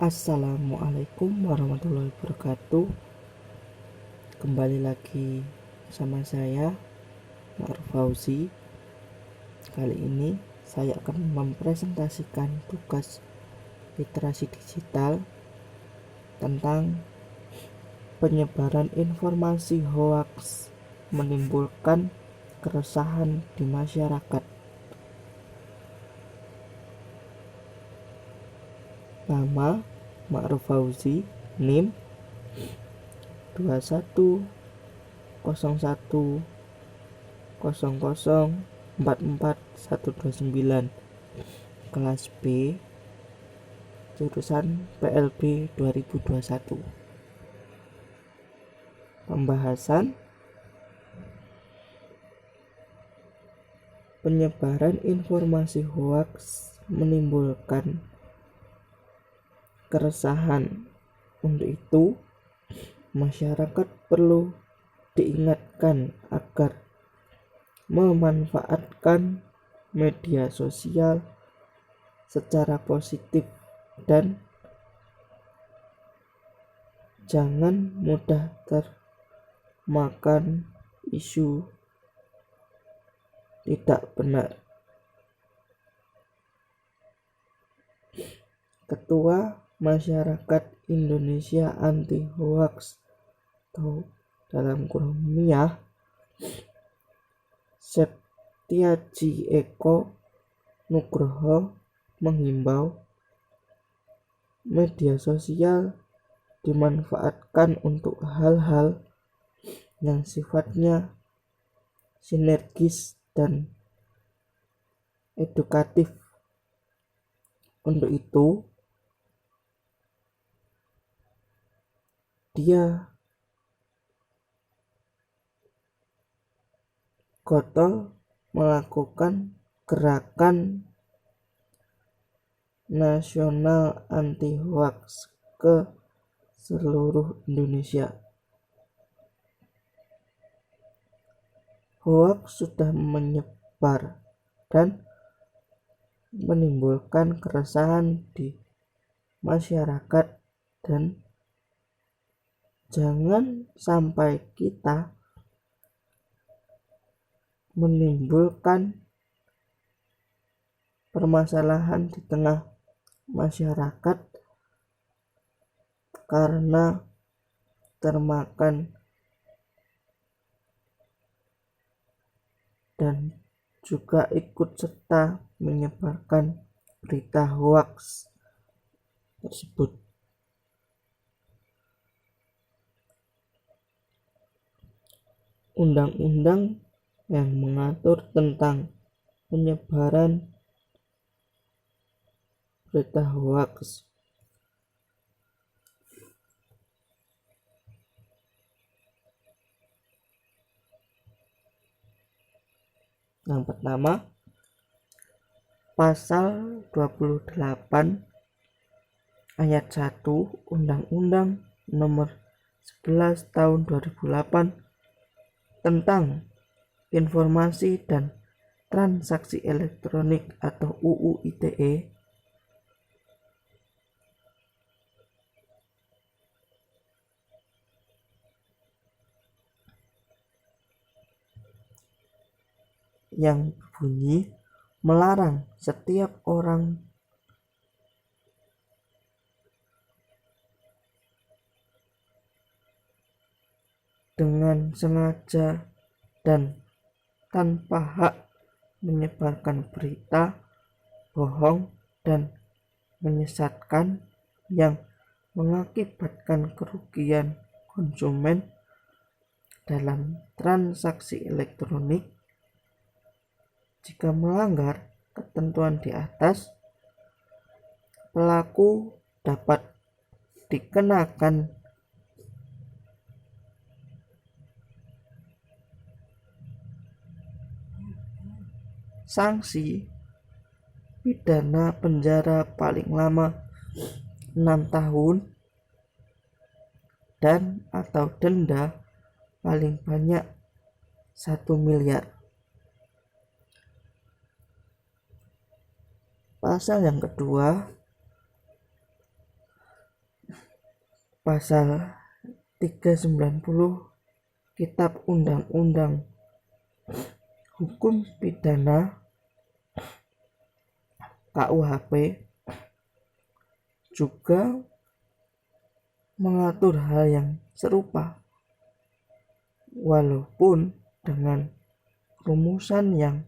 Assalamualaikum warahmatullahi wabarakatuh. Kembali lagi bersama saya, Ma'ruf Fauzi. Kali ini saya akan mempresentasikan tugas literasi digital tentang penyebaran informasi hoaks menimbulkan keresahan di masyarakat. Nama Ma'ruf Fauzi, NIM 210100444129, kelas B, jurusan PLB 2021. Pembahasan penyebaran informasi hoaks menimbulkan keresahan. Untuk itu, masyarakat perlu diingatkan agar memanfaatkan media sosial secara positif dan jangan mudah termakan isu tidak benar. Ketua Masyarakat Indonesia Anti Hoaks atau dalam kurung MIAH, Setiaji Eko Nugroho menghimbau media sosial dimanfaatkan untuk hal-hal yang sifatnya sinergis dan edukatif. Untuk itu, dia gotong melakukan gerakan nasional anti hoaks ke seluruh Indonesia. Hoaks sudah menyebar dan menimbulkan keresahan di masyarakat, dan jangan sampai kita menimbulkan permasalahan di tengah masyarakat karena termakan dan juga ikut serta menyebarkan berita hoaks tersebut. Undang-undang yang mengatur tentang penyebaran berita hoaks yang pertama, Pasal 28 Ayat 1 Undang-Undang Nomor 11 Tahun 2008 tentang Informasi dan Transaksi Elektronik atau UU ITE yang berbunyi melarang setiap orang dengan sengaja dan tanpa hak menyebarkan berita bohong dan menyesatkan yang mengakibatkan kerugian konsumen dalam transaksi elektronik. Jika melanggar ketentuan di atas, pelaku dapat dikenakan sanksi pidana penjara paling lama 6 tahun dan atau denda paling banyak 1 miliar. Pasal yang kedua, Pasal 390 Kitab Undang-Undang Hukum Pidana KUHP juga mengatur hal yang serupa, walaupun dengan rumusan yang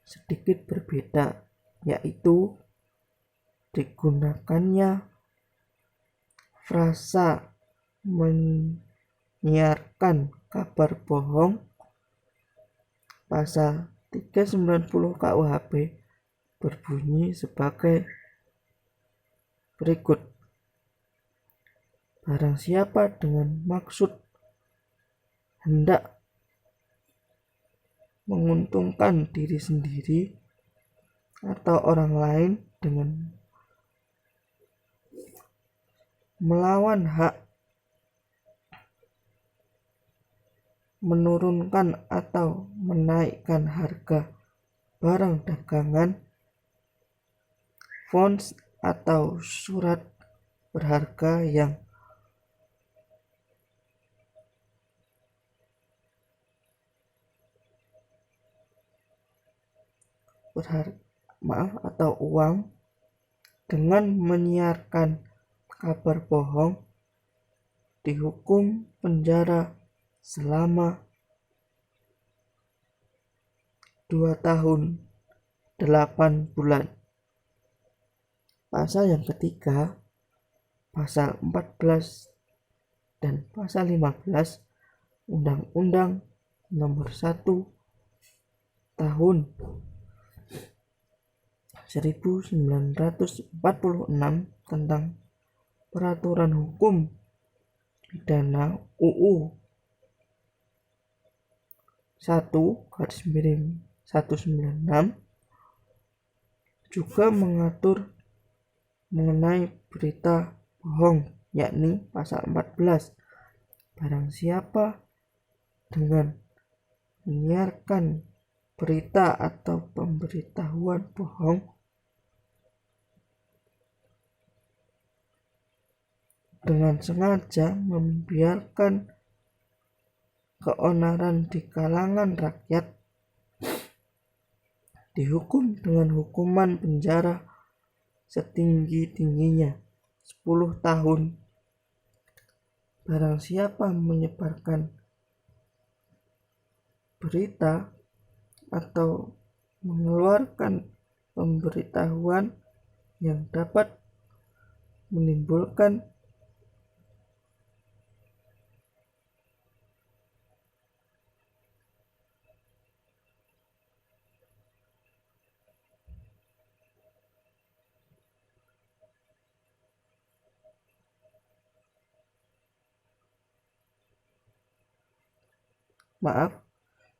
sedikit berbeda, yaitu digunakannya frasa menyiarkan kabar bohong. Pasal 390 KUHP berbunyi sebagai berikut. Barang siapa dengan maksud hendak menguntungkan diri sendiri atau orang lain dengan melawan hak, menurunkan atau menaikkan harga barang dagangan, bonds atau surat berharga yang atau uang dengan menyiarkan kabar bohong, dihukum penjara selama 2 tahun 8 bulan. Pasal yang ketiga, pasal 14 dan pasal 15 Undang-Undang Nomor 1 Tahun 1946 tentang Peraturan Hukum Pidana UU 1/196 juga mengatur mengenai berita bohong, yakni pasal 14. Barang siapa dengan menyiarkan berita atau pemberitahuan bohong dengan sengaja membiarkan keonaran di kalangan rakyat, dihukum dengan hukuman penjara setinggi-tingginya 10 tahun. Barang siapa menyebarkan berita atau mengeluarkan pemberitahuan yang dapat menimbulkan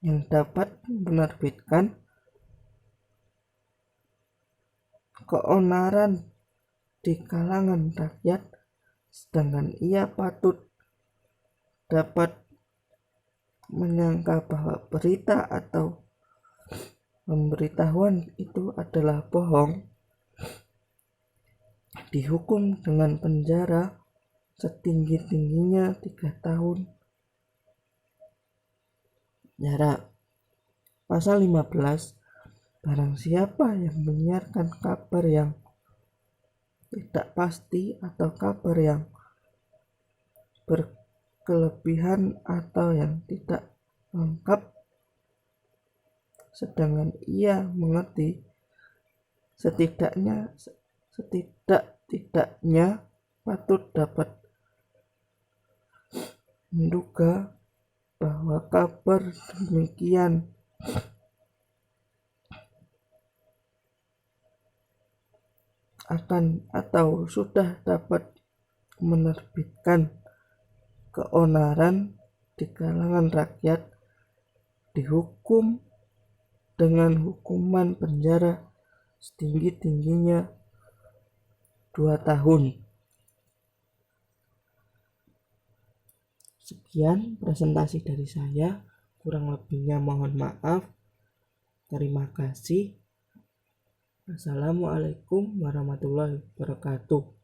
yang dapat menerbitkan keonaran di kalangan rakyat, sedangkan ia patut dapat menyangka bahwa berita atau pemberitahuan itu adalah bohong, dihukum dengan penjara setinggi-tingginya 3 tahun penjara. Pasal 15, barang siapa yang menyiarkan kabar yang tidak pasti atau kabar yang berkelebihan atau yang tidak lengkap, sedangkan ia mengerti setidak-tidaknya patut dapat menduga bahwa kabar demikian akan atau sudah dapat menerbitkan keonaran di kalangan rakyat, dihukum dengan hukuman penjara setinggi-tingginya 2 tahun. Sekian presentasi dari saya, kurang lebihnya mohon maaf. Terima kasih. Assalamualaikum warahmatullahi wabarakatuh.